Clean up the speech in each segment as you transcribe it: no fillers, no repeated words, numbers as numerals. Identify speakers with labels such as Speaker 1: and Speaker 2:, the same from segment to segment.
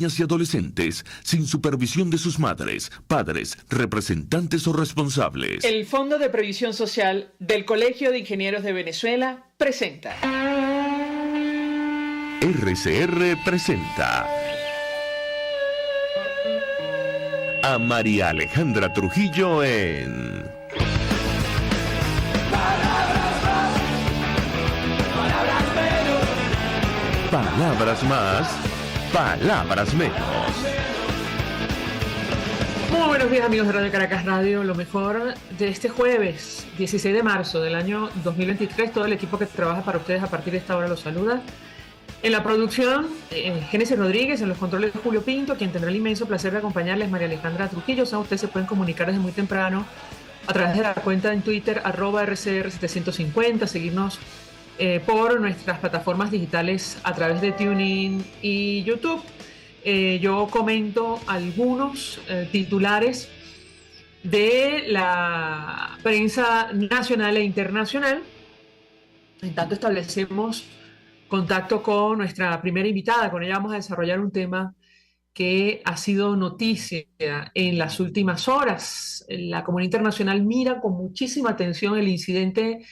Speaker 1: niñas y adolescentes sin supervisión de sus madres, padres, representantes o responsables.
Speaker 2: El Fondo de Previsión Social del Colegio de Ingenieros de Venezuela presenta.
Speaker 1: RCR presenta a María Alejandra Trujillo en Palabras más, palabras menos.
Speaker 2: Muy buenos días, amigos de Radio Caracas Radio. Lo mejor de este jueves 16 de marzo del año 2023. Todo el equipo que trabaja para ustedes a partir de esta hora los saluda. En la producción, Génesis Rodríguez, en los controles Julio Pinto, quien tendrá el inmenso placer de acompañarles, María Alejandra Trujillo. Ustedes se pueden comunicar desde muy temprano a través de la cuenta en Twitter, @RCR750, seguirnos por nuestras plataformas digitales a través de TuneIn y YouTube. Yo comento algunos titulares de la prensa nacional e internacional. En tanto establecemos contacto con nuestra primera invitada. Con ella vamos a desarrollar un tema que ha sido noticia en las últimas horas. La comunidad internacional mira con muchísima atención el incidente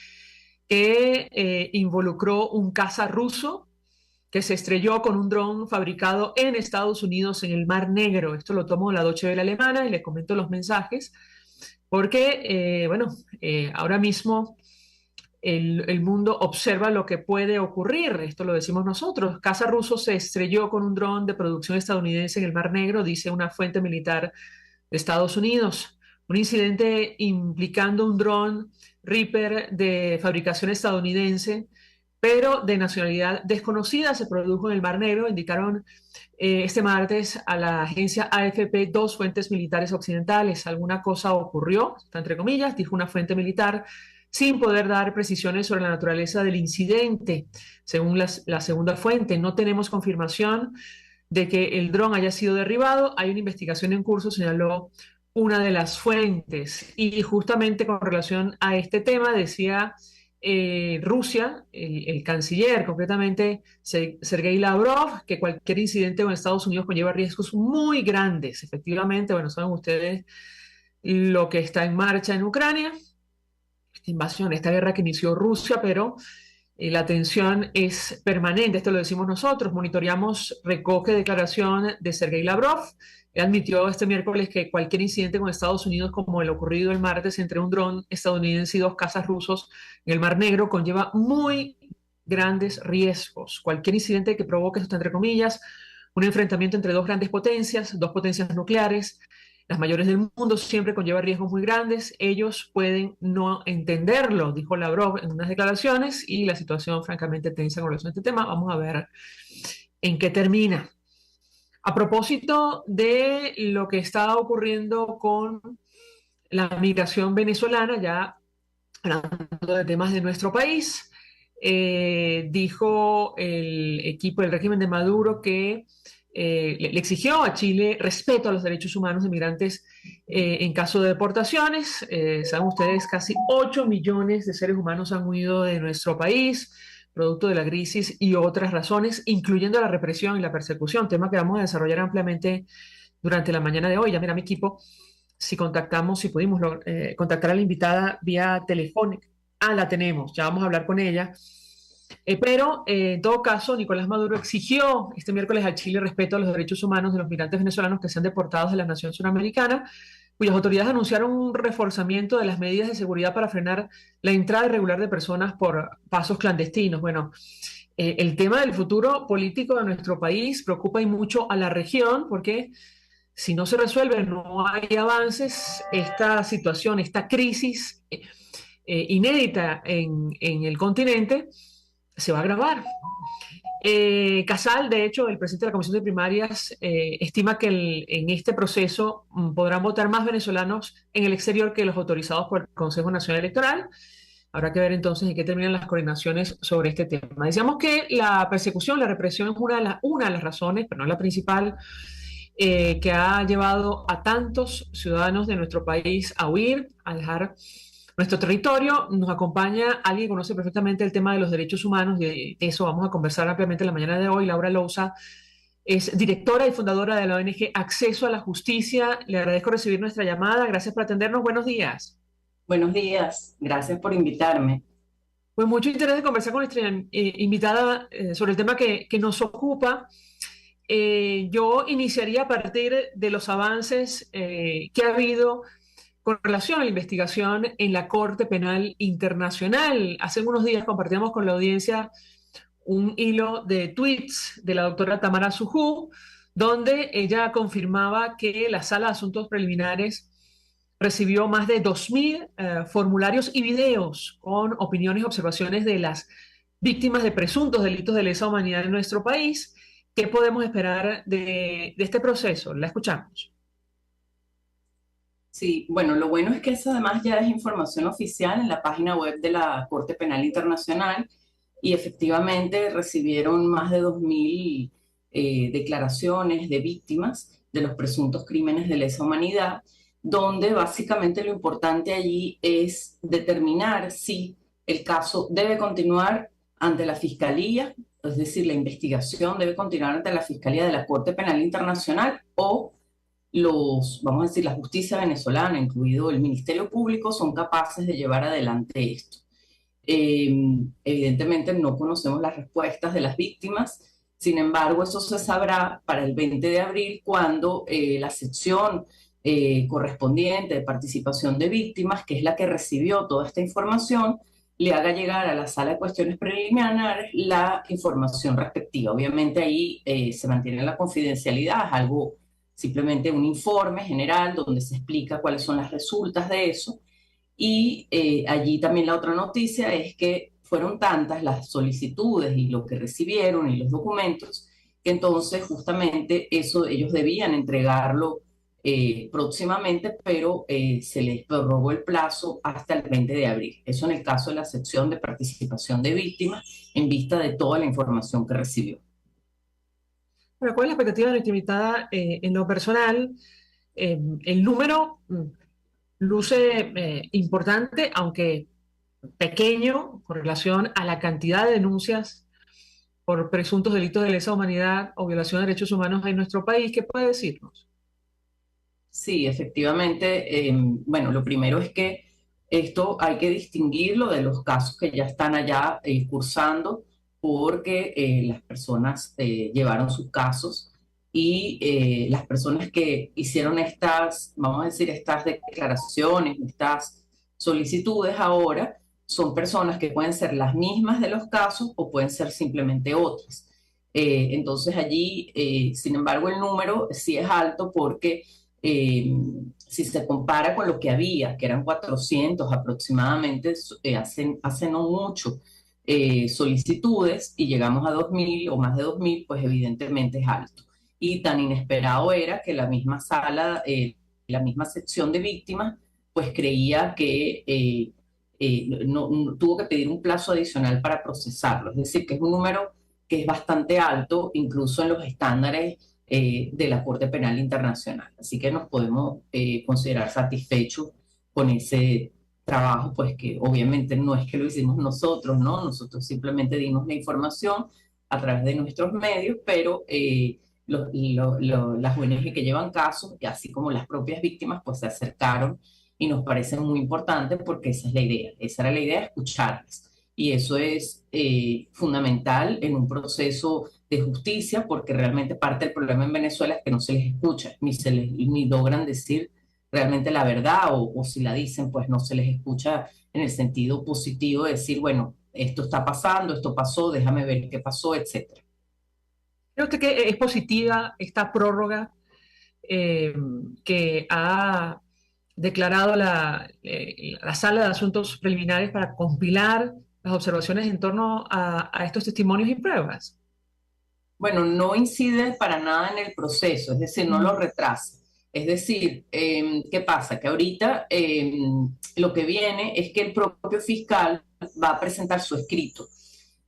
Speaker 2: que involucró un caza ruso que se estrelló con un dron fabricado en Estados Unidos en el Mar Negro. Esto lo tomo de la Deutsche Welle alemana y les comento los mensajes, porque, ahora mismo el mundo observa lo que puede ocurrir. Esto lo decimos nosotros. Caza ruso se estrelló con un dron de producción estadounidense en el Mar Negro, dice una fuente militar de Estados Unidos. Un incidente implicando un dron Reaper de fabricación estadounidense, pero de nacionalidad desconocida, se produjo en el Mar Negro, indicaron este martes a la agencia AFP dos fuentes militares occidentales. Alguna cosa ocurrió, entre comillas, dijo una fuente militar, sin poder dar precisiones sobre la naturaleza del incidente. Según la segunda fuente, no tenemos confirmación de que el dron haya sido derribado. Hay una investigación en curso, señaló una de las fuentes. Y justamente con relación a este tema decía Rusia, el canciller, concretamente Sergei Lavrov, que cualquier incidente con Estados Unidos conlleva riesgos muy grandes. Efectivamente, bueno, saben ustedes lo que está en marcha en Ucrania, esta invasión, esta guerra que inició Rusia, pero la tensión es permanente. Esto lo decimos nosotros. Monitoreamos, recoge declaración de Sergei Lavrov. Él admitió este miércoles que cualquier incidente con Estados Unidos, como el ocurrido el martes entre un dron estadounidense y dos cazas rusos en el Mar Negro, conlleva muy grandes riesgos. Cualquier incidente que provoque, esto entre comillas, un enfrentamiento entre dos grandes potencias, dos potencias nucleares, las mayores del mundo, siempre conlleva riesgos muy grandes. Ellos pueden no entenderlo, dijo Lavrov en unas declaraciones, y la situación francamente tensa con relación a este tema. Vamos a ver en qué termina. A propósito de lo que está ocurriendo con la migración venezolana, ya hablando de temas de nuestro país, dijo el equipo del régimen de Maduro que le exigió a Chile respeto a los derechos humanos de migrantes en caso de deportaciones. Saben ustedes, casi 8 millones de seres humanos han huido de nuestro país, producto de la crisis y otras razones, incluyendo la represión y la persecución, tema que vamos a desarrollar ampliamente durante la mañana de hoy. Ya mira mi equipo, si pudimos contactar a la invitada vía telefónica. La tenemos, ya vamos a hablar con ella. Pero en todo caso, Nicolás Maduro exigió este miércoles a Chile respeto a los derechos humanos de los migrantes venezolanos que sean deportados de la nación suramericana, cuyas autoridades anunciaron un reforzamiento de las medidas de seguridad para frenar la entrada irregular de personas por pasos clandestinos. Bueno, el tema del futuro político de nuestro país preocupa y mucho a la región, porque si no se resuelve, no hay avances, esta situación, esta crisis inédita en el continente, se va a agravar. Casal, de hecho, el presidente de la Comisión de Primarias, estima que en este proceso podrán votar más venezolanos en el exterior que los autorizados por el Consejo Nacional Electoral. Habrá que ver entonces en qué terminan las coordinaciones sobre este tema. Decíamos que la persecución, la represión es una de las razones, pero no la principal, que ha llevado a tantos ciudadanos de nuestro país a huir, a dejar nuestro territorio. Nos acompaña alguien que conoce perfectamente el tema de los derechos humanos, y de eso vamos a conversar ampliamente la mañana de hoy, Laura Lousa, Es directora y fundadora de la ONG Acceso a la Justicia. Le agradezco recibir nuestra llamada. Gracias por atendernos. Buenos días.
Speaker 3: Buenos días, gracias por invitarme.
Speaker 2: Pues mucho interés de conversar con nuestra invitada sobre el tema que nos ocupa. Yo iniciaría a partir de los avances que ha habido con relación a la investigación en la Corte Penal Internacional. Hace unos días compartíamos con la audiencia un hilo de tweets de la doctora Tamara Sujú, donde ella confirmaba que la Sala de Asuntos Preliminares recibió más de 2.000 formularios y videos con opiniones y observaciones de las víctimas de presuntos delitos de lesa humanidad en nuestro país. ¿Qué podemos esperar de este proceso? La escuchamos.
Speaker 3: Sí, bueno, lo bueno es que eso además ya es información oficial en la página web de la Corte Penal Internacional y efectivamente recibieron más de 2.000 declaraciones de víctimas de los presuntos crímenes de lesa humanidad, donde básicamente lo importante allí es determinar si el caso debe continuar ante la Fiscalía, es decir, la investigación debe continuar ante la Fiscalía de la Corte Penal Internacional o vamos a decir, la justicia venezolana, incluido el Ministerio Público, son capaces de llevar adelante esto. Evidentemente no conocemos las respuestas de las víctimas, sin embargo, eso se sabrá para el 20 de abril cuando la sección correspondiente de participación de víctimas, que es la que recibió toda esta información, le haga llegar a la sala de cuestiones preliminares la información respectiva. Obviamente ahí se mantiene la confidencialidad, es algo simplemente un informe general donde se explica cuáles son las resultas de eso. Y allí también la otra noticia es que fueron tantas las solicitudes y lo que recibieron y los documentos, que entonces justamente eso ellos debían entregarlo próximamente, pero se les prorrogó el plazo hasta el 20 de abril. Eso en el caso de la sección de participación de víctimas, en vista de toda la información que recibió.
Speaker 2: Bueno, ¿cuál es la expectativa de nuestra invitada en lo personal? El número luce importante, aunque pequeño, con relación a la cantidad de denuncias por presuntos delitos de lesa humanidad o violación de derechos humanos en nuestro país. ¿Qué puede decirnos?
Speaker 3: Sí, efectivamente. Bueno, lo primero es que esto hay que distinguirlo de los casos que ya están allá cursando, porque las personas llevaron sus casos y las personas que hicieron estas, vamos a decir, estas declaraciones, estas solicitudes ahora, son personas que pueden ser las mismas de los casos o pueden ser simplemente otras. Entonces allí, sin embargo, el número sí es alto porque si se compara con lo que había, que eran 400 aproximadamente, hace no mucho, solicitudes y llegamos a 2.000 o más de 2.000, pues evidentemente es alto. Y tan inesperado era que la misma sala, la misma sección de víctimas, pues creía que no tuvo que pedir un plazo adicional para procesarlo. Es decir, que es un número que es bastante alto, incluso en los estándares de la Corte Penal Internacional. Así que nos podemos considerar satisfechos con ese trabajo, pues que obviamente no es que lo hicimos nosotros, ¿no? Nosotros simplemente dimos la información a través de nuestros medios, pero las ONG que llevan casos, y así como las propias víctimas, pues se acercaron y nos parece muy importante porque esa es la idea, esa era la idea, escucharlas. Y eso es fundamental en un proceso de justicia, porque realmente parte del problema en Venezuela es que no se les escucha, ni logran decir realmente la verdad, o si la dicen, pues no se les escucha en el sentido positivo de decir, bueno, esto está pasando, esto pasó, déjame ver qué pasó, etc.
Speaker 2: ¿Cree usted que es positiva esta prórroga que ha declarado la Sala de Asuntos Preliminares para compilar las observaciones en torno a estos testimonios y pruebas?
Speaker 3: Bueno, no incide para nada en el proceso, es decir, no lo retrasa. Es decir, ¿qué pasa? Que ahorita lo que viene es que el propio fiscal va a presentar su escrito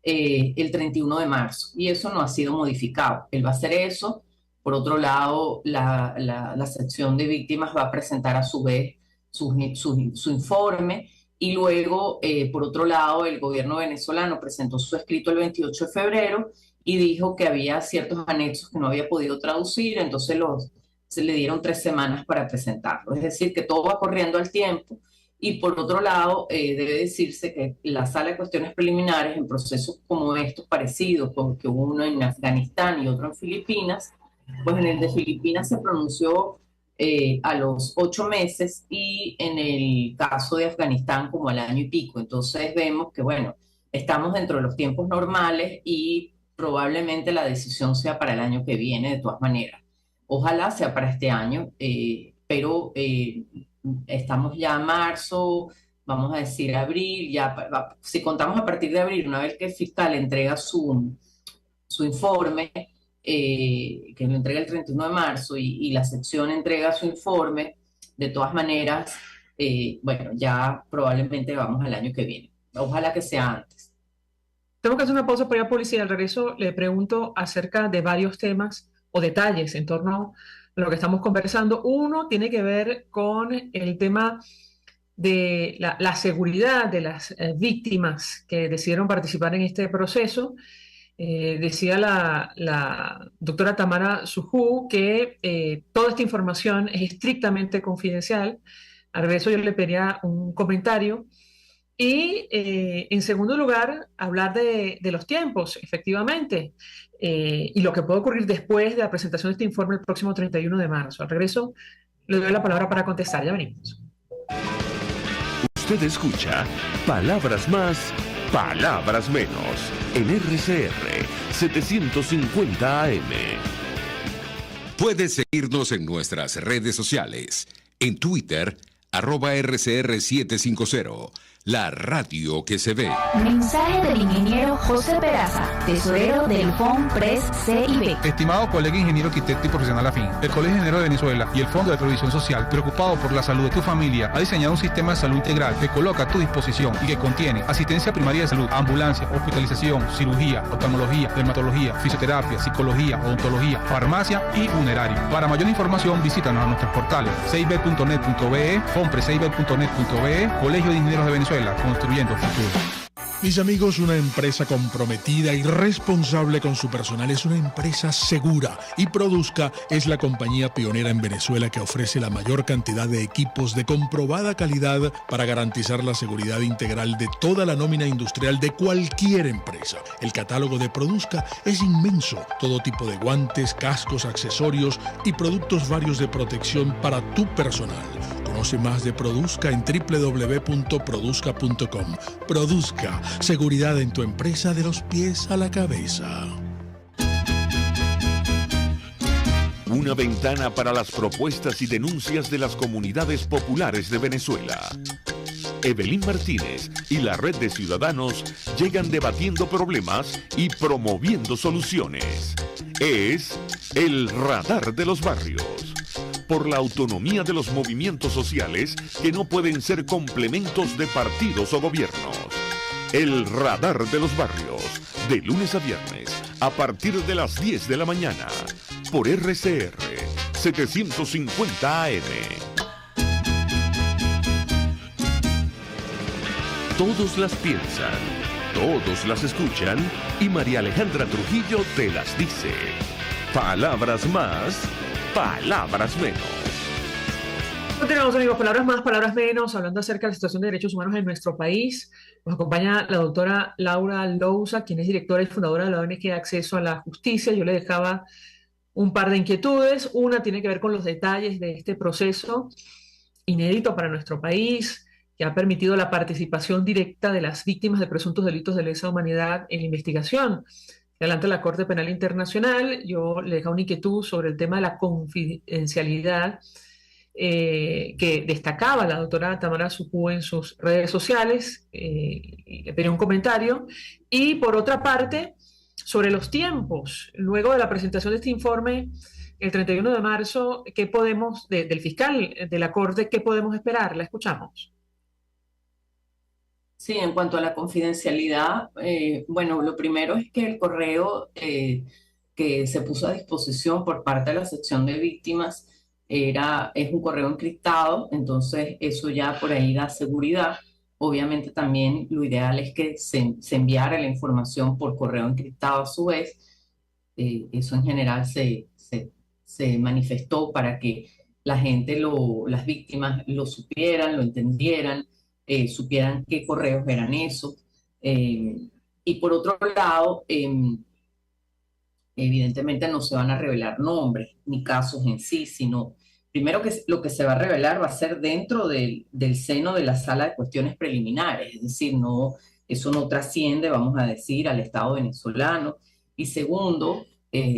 Speaker 3: el 31 de marzo y eso no ha sido modificado. Él va a hacer eso. Por otro lado, la sección de víctimas va a presentar a su vez su informe y luego, por otro lado, el gobierno venezolano presentó su escrito el 28 de febrero y dijo que había ciertos anexos que no había podido traducir, entonces se le dieron 3 semanas para presentarlo. Es decir, que todo va corriendo al tiempo. Y por otro lado, debe decirse que la sala de cuestiones preliminares en procesos como estos parecidos, porque hubo uno en Afganistán y otro en Filipinas, pues en el de Filipinas se pronunció a los 8 meses y en el caso de Afganistán como al año y pico. Entonces vemos que, bueno, estamos dentro de los tiempos normales y probablemente la decisión sea para el año que viene, de todas maneras. Ojalá sea para este año, pero estamos ya a marzo, vamos a decir abril, si contamos a partir de abril, una vez que el fiscal entrega su informe, que lo entrega el 31 de marzo y la sección entrega su informe, de todas maneras, bueno, ya probablemente vamos al año que viene. Ojalá que sea antes.
Speaker 2: Tengo que hacer una pausa para ir a publicidad. Al regreso le pregunto acerca de varios temas o detalles en torno a lo que estamos conversando. Uno tiene que ver con el tema de la seguridad de las víctimas que decidieron participar en este proceso. Decía la doctora Tamara Sujú que toda esta información es estrictamente confidencial. Al regreso yo le pediría un comentario. Y en segundo lugar, hablar de los tiempos, efectivamente, y lo que puede ocurrir después de la presentación de este informe el próximo 31 de marzo. Al regreso, le doy la palabra para contestar. Ya venimos.
Speaker 1: Usted escucha Palabras Más, Palabras Menos en RCR 750 AM.
Speaker 4: Puedes seguirnos en nuestras redes sociales. En Twitter, @RCR750. La radio que se ve.
Speaker 5: Mensaje del ingeniero José Peraza, tesorero del FONPRES CIB.
Speaker 6: Estimado colega ingeniero arquitecto y profesional afín, el Colegio Ingeniero de Venezuela y el Fondo de Previsión Social, preocupado por la salud de tu familia, ha diseñado un sistema de salud integral que coloca a tu disposición y que contiene asistencia primaria de salud, ambulancia, hospitalización, cirugía, oftalmología, dermatología, fisioterapia, psicología, odontología, farmacia y funerario. Para mayor información, visítanos a nuestros portales cib.net.be, fonprescib.net.be, Colegio de Ingenieros de Venezuela, construyendo futuro.
Speaker 7: Mis amigos, una empresa comprometida y responsable con su personal es una empresa segura, y Produzca es la compañía pionera en Venezuela que ofrece la mayor cantidad de equipos de comprobada calidad para garantizar la seguridad integral de toda la nómina industrial de cualquier empresa. El catálogo de Produzca es inmenso, todo tipo de guantes, cascos, accesorios y productos varios de protección para tu personal. Conoce más de Produzca en www.produzca.com. Produzca, seguridad en tu empresa de los pies a la cabeza.
Speaker 1: Una ventana para las propuestas y denuncias de las comunidades populares de Venezuela. Evelyn Martínez y la Red de Ciudadanos llegan debatiendo problemas y promoviendo soluciones. Es el Radar de los Barrios. Por la autonomía de los movimientos sociales que no pueden ser complementos de partidos o gobiernos. El Radar de los Barrios, de lunes a viernes, a partir de las 10 de la mañana, por RCR 750 AM. Todos las piensan, todos las escuchan, y María Alejandra Trujillo te las dice. Palabras más, palabras menos.
Speaker 2: Continuamos, amigos, palabras más, palabras menos, hablando acerca de la situación de derechos humanos en nuestro país. Nos acompaña la doctora Laura Lousa, quien es directora y fundadora de la ONG Acceso a la Justicia. Yo le dejaba un par de inquietudes. Una tiene que ver con los detalles de este proceso inédito para nuestro país, que ha permitido la participación directa de las víctimas de presuntos delitos de lesa humanidad en la investigación. Delante de la Corte Penal Internacional, yo le dejaba una inquietud sobre el tema de la confidencialidad que destacaba la doctora Tamara Sujú en sus redes sociales, le pedí un comentario. Y por otra parte, sobre los tiempos, luego de la presentación de este informe, el 31 de marzo, ¿qué podemos, del fiscal de la Corte, qué podemos esperar? La escuchamos.
Speaker 3: Sí, en cuanto a la confidencialidad, bueno, lo primero es que el correo que se puso a disposición por parte de la sección de víctimas es un correo encriptado, entonces eso ya por ahí da seguridad. Obviamente también lo ideal es que se enviara la información por correo encriptado a su vez, eso en general se manifestó para que la gente, las víctimas lo supieran, lo entendieran, supieran qué correos eran esos. Y por otro lado, evidentemente no se van a revelar nombres ni casos en sí, sino primero que lo que se va a revelar va a ser dentro del seno de la sala de cuestiones preliminares, es decir, no, eso no trasciende, vamos a decir, al Estado venezolano. Y segundo,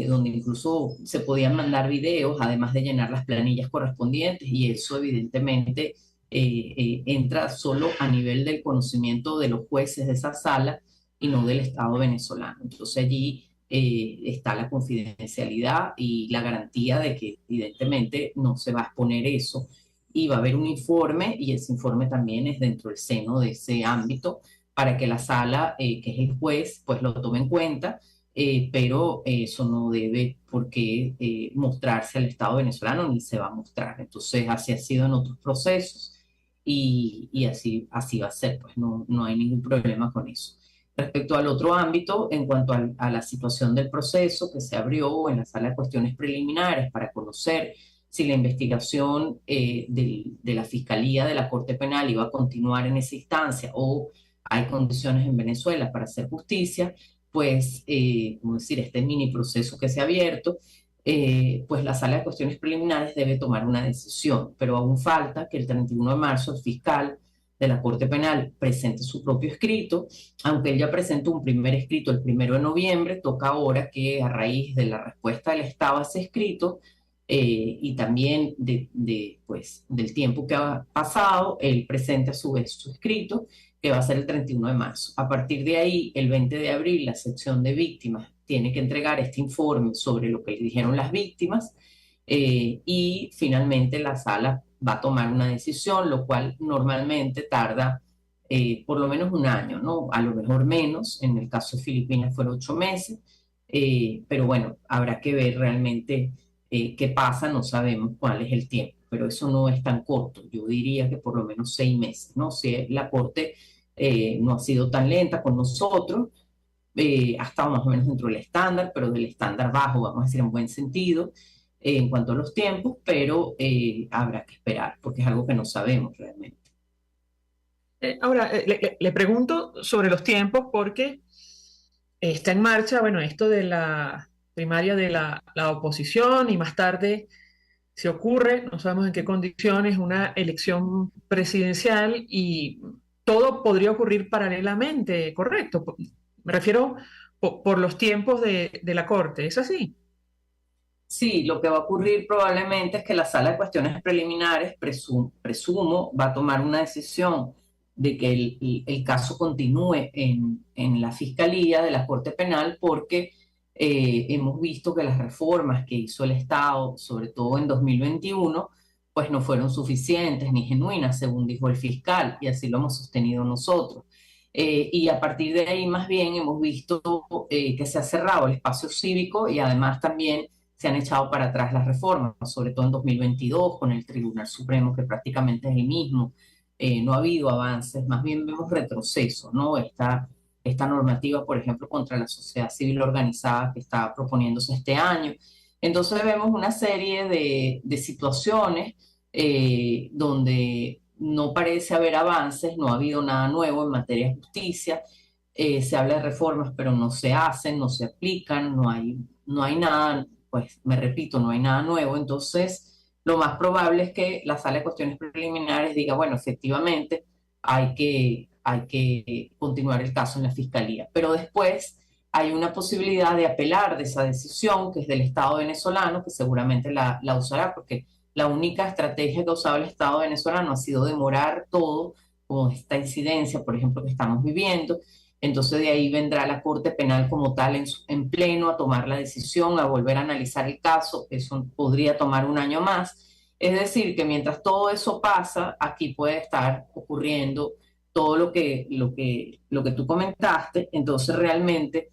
Speaker 3: donde incluso se podían mandar videos, además de llenar las planillas correspondientes, y eso evidentemente entra solo a nivel del conocimiento de los jueces de esa sala y no del Estado venezolano. Entonces allí está la confidencialidad y la garantía de que evidentemente no se va a exponer eso, y va a haber un informe, y ese informe también es dentro del seno de ese ámbito para que la sala, que es el juez, pues lo tome en cuenta, pero eso no debe por qué mostrarse al Estado venezolano, ni se va a mostrar. Entonces así ha sido en otros procesos, y así va a ser, pues no hay ningún problema con eso. Respecto al otro ámbito, en cuanto a la situación del proceso que se abrió en la sala de cuestiones preliminares para conocer si la investigación de la Fiscalía de la Corte Penal iba a continuar en esa instancia o hay condiciones en Venezuela para hacer justicia, pues, como decir, este mini proceso que se ha abierto, pues la sala de cuestiones preliminares debe tomar una decisión, pero aún falta que el 31 de marzo el fiscal de la Corte Penal presente su propio escrito. Aunque él ya presentó un primer escrito el 1 de noviembre, toca ahora que a raíz de la respuesta del Estado a ese escrito y también pues, del tiempo que ha pasado, él presente a su vez su escrito, que va a ser el 31 de marzo. A partir de ahí, el 20 de abril, la sección de víctimas tiene que entregar este informe sobre lo que le dijeron las víctimas, y finalmente la sala va a tomar una decisión, lo cual normalmente tarda por lo menos un año, ¿no? A lo mejor menos, en el caso de Filipinas fueron 8 meses, pero bueno, habrá que ver realmente qué pasa, no sabemos cuál es el tiempo, pero eso no es tan corto, yo diría que por lo menos 6 meses, ¿no? Si la Corte no ha sido tan lenta con nosotros, ha estado más o menos dentro del estándar, pero del estándar bajo, vamos a decir en buen sentido, en cuanto a los tiempos, pero habrá que esperar, porque es algo que no sabemos realmente.
Speaker 2: Ahora, le pregunto sobre los tiempos porque está en marcha, bueno, esto de la primaria de la oposición, y más tarde se ocurre, no sabemos en qué condiciones, una elección presidencial, y todo podría ocurrir paralelamente, ¿correcto? Me refiero por los tiempos de la Corte, ¿es así?
Speaker 3: Sí, lo que va a ocurrir probablemente es que la sala de cuestiones preliminares, presumo, va a tomar una decisión de que el caso continúe en la Fiscalía de la Corte Penal, porque hemos visto que las reformas que hizo el Estado, sobre todo en 2021, pues no fueron suficientes ni genuinas, según dijo el fiscal, y así lo hemos sostenido nosotros. Y a partir de ahí, más bien, hemos visto que se ha cerrado el espacio cívico, y además también se han echado para atrás las reformas, sobre todo en 2022 con el Tribunal Supremo, que prácticamente es el mismo. No ha habido avances, más bien vemos retrocesos, ¿no? Esta normativa, por ejemplo, contra la sociedad civil organizada que está proponiéndose este año. Entonces vemos una serie de situaciones donde no parece haber avances, no ha habido nada nuevo en materia de justicia, se habla de reformas, pero no se hacen, no se aplican, no hay nada, pues me repito, no hay nada nuevo. Entonces lo más probable es que la sala de cuestiones preliminares diga, bueno, efectivamente hay que continuar el caso en la Fiscalía, pero después hay una posibilidad de apelar de esa decisión, que es del Estado venezolano, que seguramente la usará, porque la única estrategia que ha usado el Estado venezolano ha sido demorar todo, como esta incidencia, por ejemplo, que estamos viviendo. Entonces de ahí vendrá la Corte Penal como tal en pleno a tomar la decisión, a volver a analizar el caso. Eso podría tomar un año más. Es decir, que mientras todo eso pasa, aquí puede estar ocurriendo todo lo que tú comentaste. Entonces realmente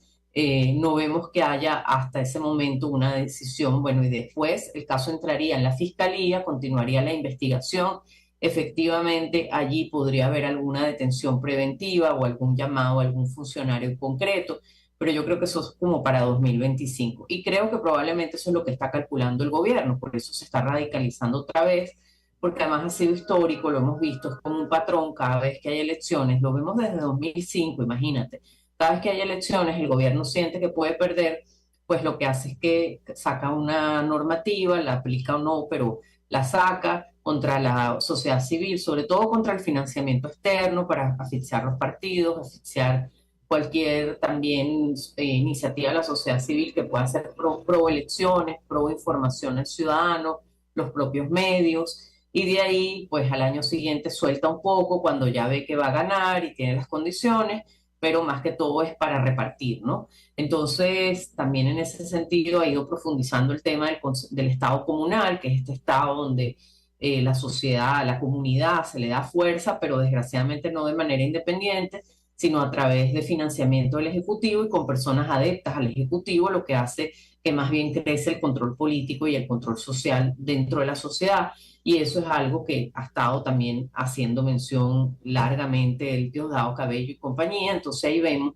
Speaker 3: no vemos que haya hasta ese momento una decisión. Bueno, y después el caso entraría en la Fiscalía, continuaría la investigación. Efectivamente, allí podría haber alguna detención preventiva o algún llamado a algún funcionario en concreto, pero yo creo que eso es como para 2025. Y creo que probablemente eso es lo que está calculando el gobierno, por eso se está radicalizando otra vez, porque además ha sido histórico, lo hemos visto, es como un patrón cada vez que hay elecciones, lo vemos desde 2005, imagínate. Cada vez que hay elecciones, el gobierno siente que puede perder, pues lo que hace es que saca una normativa, la aplica o no, pero la saca contra la sociedad civil, sobre todo contra el financiamiento externo para asfixiar los partidos, asfixiar cualquier también iniciativa de la sociedad civil que pueda ser pro elecciones, pro información al ciudadano, los propios medios, y de ahí, pues al año siguiente suelta un poco cuando ya ve que va a ganar y tiene las condiciones, pero más que todo es para repartir, ¿no? Entonces, también en ese sentido ha ido profundizando el tema del Estado comunal, que es este Estado donde la sociedad, la comunidad se le da fuerza, pero desgraciadamente no de manera independiente, sino a través de financiamiento del Ejecutivo y con personas adeptas al Ejecutivo, lo que hace que más bien crece el control político y el control social dentro de la sociedad. Y eso es algo que ha estado también haciendo mención largamente el Diosdado Cabello y compañía. Entonces ahí vemos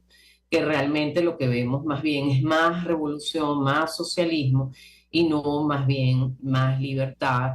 Speaker 3: que realmente lo que vemos más bien es más revolución, más socialismo y no más bien más libertad.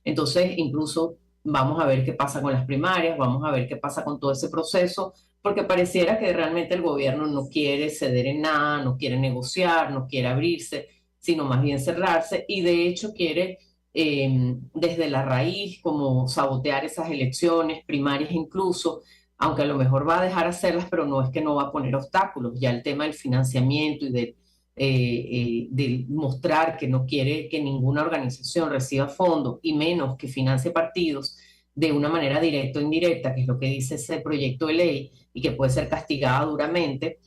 Speaker 3: Entonces incluso vamos a ver qué pasa con las primarias, vamos a ver qué pasa con todo ese proceso, porque pareciera que realmente el gobierno no quiere ceder en nada, no quiere negociar, no quiere abrirse, sino más bien cerrarse y de hecho quiere desde la raíz como sabotear esas elecciones primarias incluso, aunque a lo mejor va a dejar hacerlas, pero no es que no va a poner obstáculos. Ya el tema del financiamiento y de mostrar que no quiere que ninguna organización reciba fondos y menos que financie partidos de una manera directa o indirecta, que es lo que dice ese proyecto de ley y que puede ser castigada duramente,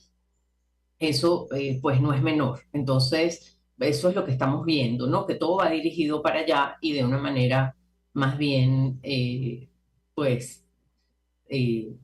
Speaker 3: eso pues no es menor. Entonces, eso es lo que estamos viendo, ¿no? Que todo va dirigido para allá y de una manera más bien, pues,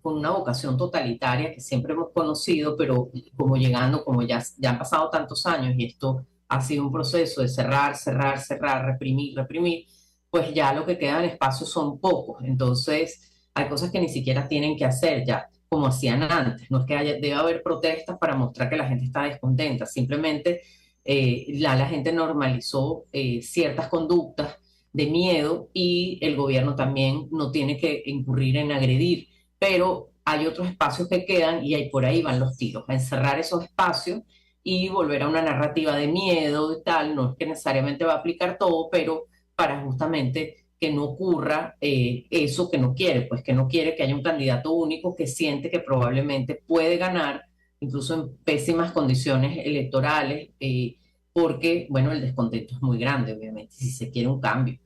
Speaker 3: con una vocación totalitaria que siempre hemos conocido, pero como llegando, como ya han pasado tantos años y esto ha sido un proceso de cerrar, cerrar, cerrar, reprimir, reprimir, pues ya lo que quedan espacios son pocos. Entonces, hay cosas que ni siquiera tienen que hacer ya, como hacían antes. No es que debe haber protestas para mostrar que la gente está descontenta, simplemente la gente normalizó ciertas conductas de miedo y el gobierno también no tiene que incurrir en agredir, pero hay otros espacios que quedan y ahí por ahí van los tiros, a encerrar esos espacios y volver a una narrativa de miedo y tal. No es que necesariamente va a aplicar todo, pero para justamente que no ocurra eso que no quiere, pues que no quiere que haya un candidato único que siente que probablemente puede ganar, incluso en pésimas condiciones electorales, porque, bueno, el descontento es muy grande, obviamente, si se quiere un cambio,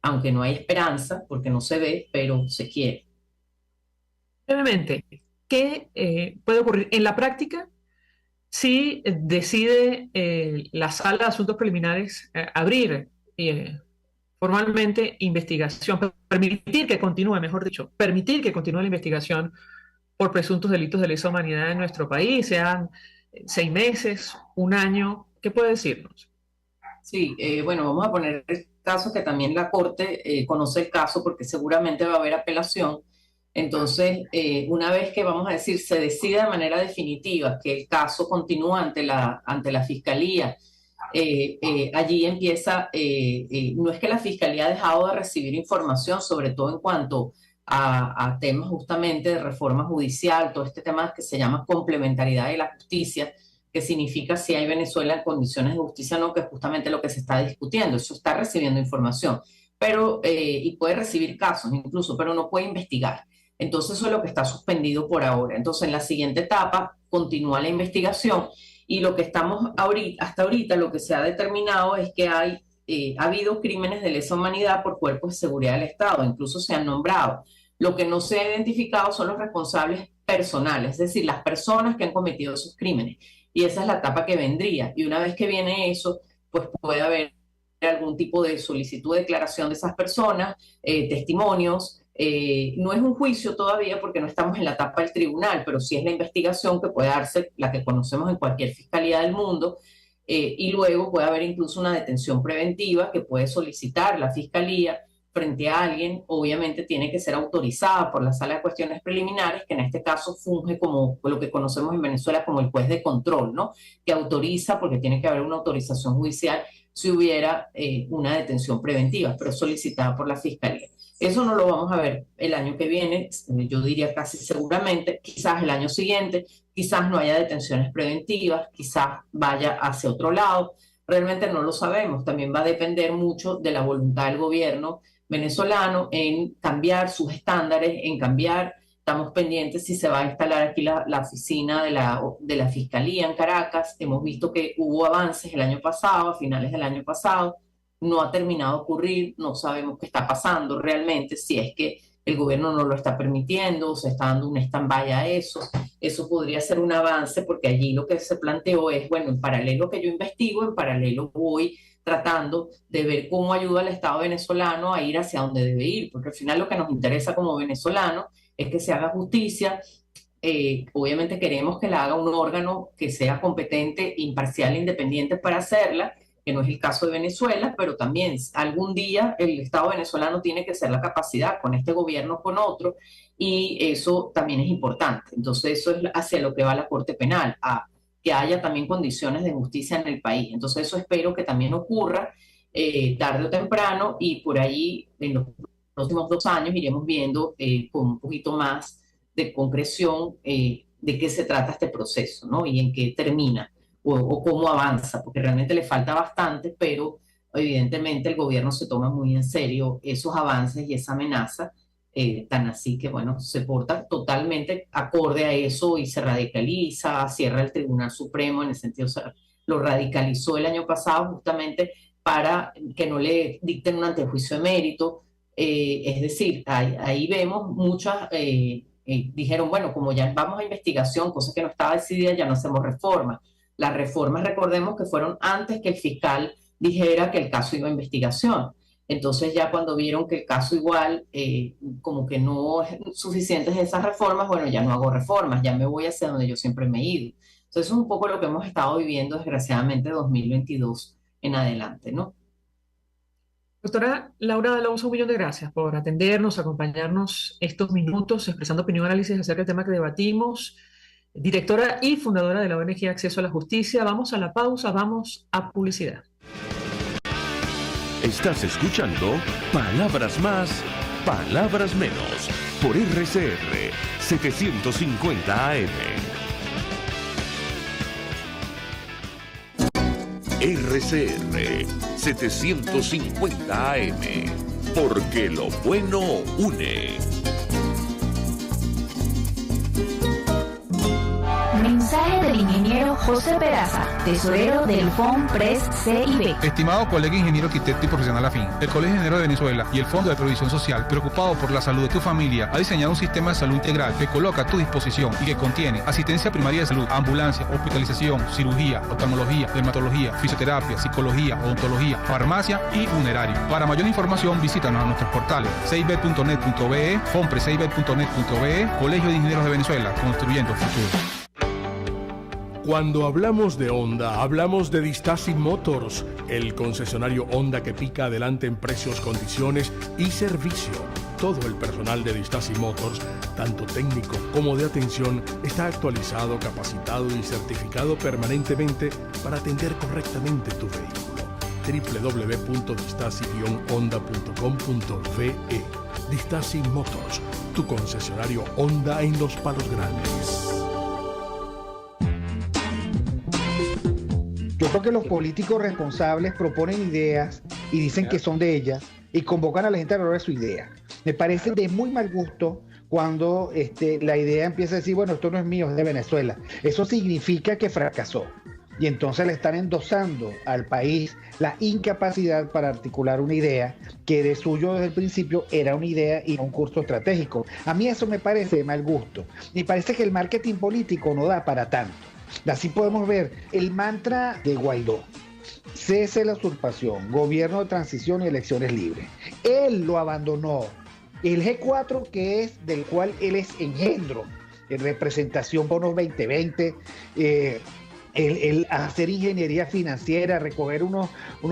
Speaker 3: aunque no hay esperanza, porque no se ve, pero se quiere.
Speaker 2: Brevemente, ¿qué puede ocurrir en la práctica si decide la Sala de Asuntos Preliminares abrir formalmente investigación, permitir que continúe, mejor dicho, permitir que continúe la investigación por presuntos delitos de lesa humanidad en nuestro país, sean 6 meses, un año? ¿Qué puede decirnos?
Speaker 3: Sí, bueno, vamos a poner el caso que también la Corte conoce el caso porque seguramente va a haber apelación. Entonces, una vez que vamos a decir, se decide de manera definitiva que el caso continúa ante la Fiscalía, allí empieza, no es que la Fiscalía ha dejado de recibir información, sobre todo en cuanto a temas justamente de reforma judicial, todo este tema que se llama complementariedad de la justicia, que significa si hay Venezuela en condiciones de justicia o no, que es justamente lo que se está discutiendo. Eso está recibiendo información, pero, y puede recibir casos incluso, pero no puede investigar. Entonces eso es lo que está suspendido por ahora. Entonces en la siguiente etapa continúa la investigación y lo que estamos hasta ahorita lo que se ha determinado es que ha habido crímenes de lesa humanidad por cuerpos de seguridad del Estado, incluso se han nombrado. Lo que no se ha identificado son los responsables personales, es decir, las personas que han cometido esos crímenes. Y esa es la etapa que vendría. Y una vez que viene eso, pues puede haber algún tipo de solicitud de declaración de esas personas, testimonios. No es un juicio todavía porque no estamos en la etapa del tribunal, pero sí es la investigación que puede darse, la que conocemos en cualquier fiscalía del mundo, y luego puede haber incluso una detención preventiva que puede solicitar la fiscalía frente a alguien, obviamente tiene que ser autorizada por la Sala de Cuestiones Preliminares, que en este caso funge como lo que conocemos en Venezuela como el juez de control, ¿no? Que autoriza, porque tiene que haber una autorización judicial si hubiera una detención preventiva, pero solicitada por la Fiscalía. Eso no lo vamos a ver el año que viene, yo diría casi seguramente, quizás el año siguiente, quizás no haya detenciones preventivas, quizás vaya hacia otro lado, realmente no lo sabemos. También va a depender mucho de la voluntad del gobierno venezolano en cambiar sus estándares, en cambiar, estamos pendientes si se va a instalar aquí la oficina de la Fiscalía en Caracas. Hemos visto que hubo avances el año pasado, a finales del año pasado, no ha terminado de ocurrir, no sabemos qué está pasando realmente, si es que el gobierno no lo está permitiendo, se está dando un stand-by a eso. Eso podría ser un avance, porque allí lo que se planteó es, bueno, en paralelo que yo investigo, en paralelo voy tratando de ver cómo ayuda al Estado venezolano a ir hacia donde debe ir, porque al final lo que nos interesa como venezolanos es que se haga justicia. Obviamente queremos que la haga un órgano que sea competente, imparcial e independiente para hacerla, que no es el caso de Venezuela, pero también algún día el Estado venezolano tiene que ser la capacidad con este gobierno, con otro, y eso también es importante. Entonces eso es hacia lo que va la Corte Penal, a que haya también condiciones de justicia en el país. Entonces eso espero que también ocurra tarde o temprano, y por ahí en los próximos 2 años iremos viendo con un poquito más de concreción de qué se trata este proceso, ¿no? Y en qué termina. O cómo avanza, porque realmente le falta bastante, pero evidentemente el gobierno se toma muy en serio esos avances y esa amenaza, tan así que, bueno, se porta totalmente acorde a eso y se radicaliza, cierra el Tribunal Supremo, en el sentido, o sea, lo radicalizó el año pasado justamente para que no le dicten un antejuicio de mérito. Es decir, ahí vemos muchas... dijeron, bueno, como ya vamos a investigación, cosa que no estaba decidida, ya no hacemos reformas. Las reformas, recordemos que fueron antes que el fiscal dijera que el caso iba a investigación. Entonces ya cuando vieron que el caso igual, como que no es suficientes esas reformas, bueno, ya no hago reformas, ya me voy hacia donde yo siempre me he ido. Entonces eso es un poco lo que hemos estado viviendo desgraciadamente de 2022 en adelante, ¿no?
Speaker 2: Doctora Laura Alonso, un millón de gracias por atendernos, acompañarnos estos minutos, expresando opinión y análisis acerca del tema que debatimos. Directora y fundadora de la ONG Acceso a la Justicia. Vamos a la pausa, vamos a publicidad.
Speaker 1: Estás escuchando Palabras Más, Palabras Menos, por RCR 750 AM. RCR 750 AM, porque lo bueno une.
Speaker 5: Mensaje del ingeniero José Peraza, tesorero del FONPRES CIB.
Speaker 6: Estimado colega ingeniero, arquitecto y profesional afín, el Colegio de Ingenieros de Venezuela y el Fondo de Previsión Social, preocupado por la salud de tu familia, ha diseñado un sistema de salud integral que coloca a tu disposición y que contiene asistencia primaria de salud, ambulancia, hospitalización, cirugía, oftalmología, dermatología, fisioterapia, psicología, odontología, farmacia y funerario. Para mayor información, visítanos a nuestros portales cib.net.be, fonprescib.net.be, Colegio de Ingenieros de Venezuela, construyendo futuro.
Speaker 7: Cuando hablamos de Honda, hablamos de Distasi Motors, el concesionario Honda que pica adelante en precios, condiciones y servicio. Todo el personal de Distasi Motors, tanto técnico como de atención, está actualizado, capacitado y certificado permanentemente para atender correctamente tu vehículo. www.distasi-honda.com.ve. Distasi Motors, tu concesionario Honda en Los Palos Grandes.
Speaker 8: Yo creo que los políticos responsables proponen ideas y dicen que son de ellas y convocan a la gente a hablar de su idea. Me parece de muy mal gusto cuando la idea empieza a decir, bueno, esto no es mío, es de Venezuela. Eso significa que fracasó. Y entonces le están endosando al país la incapacidad para articular una idea que de suyo desde el principio era una idea y no un curso estratégico. A mí eso me parece de mal gusto. Me parece que el marketing político no da para tanto. Así podemos ver el mantra de Guaidó: cese la usurpación, gobierno de transición y elecciones libres. Él lo abandonó. El G4, que es del cual él es engendro, en representación bonos 2020, el hacer ingeniería financiera, recoger unos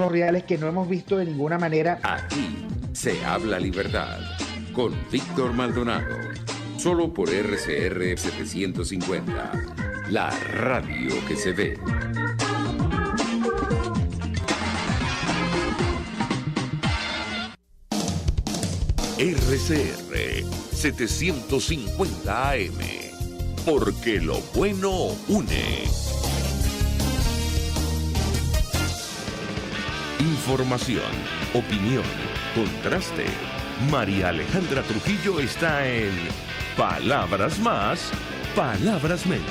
Speaker 8: reales que no hemos visto de ninguna manera.
Speaker 1: Aquí
Speaker 4: Se habla libertad con Víctor Maldonado. Solo por RCR 750. La radio que se ve.
Speaker 1: RCR 750 AM. Porque lo bueno une. Información, opinión, contraste. María Alejandra Trujillo está en Palabras Más, Palabras Menos.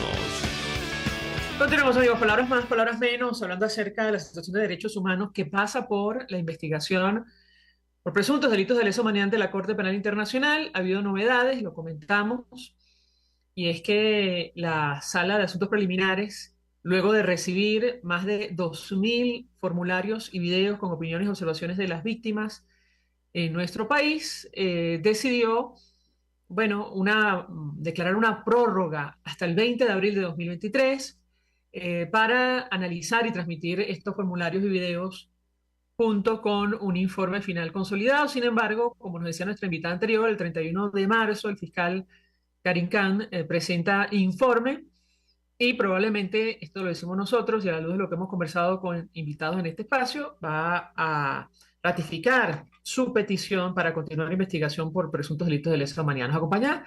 Speaker 2: Continuamos, amigos, palabras más, palabras menos, hablando acerca de la situación de derechos humanos que pasa por la investigación por presuntos delitos de lesa humanidad ante la Corte Penal Internacional. Ha habido novedades, lo comentamos, y es que la Sala de Asuntos Preliminares, luego de recibir más de 2.000 formularios y videos con opiniones y observaciones de las víctimas en nuestro país, decidió, bueno, declarar una prórroga hasta el 20 de abril de 2023 para analizar y transmitir estos formularios y videos junto con un informe final consolidado. Sin embargo, como nos decía nuestra invitada anterior, el 31 de marzo el fiscal Karim Khan presenta informe y probablemente, esto lo decimos nosotros y a la luz de lo que hemos conversado con invitados en este espacio, va a ratificar su petición para continuar la investigación por presuntos delitos de lesa humanidad. Nos acompaña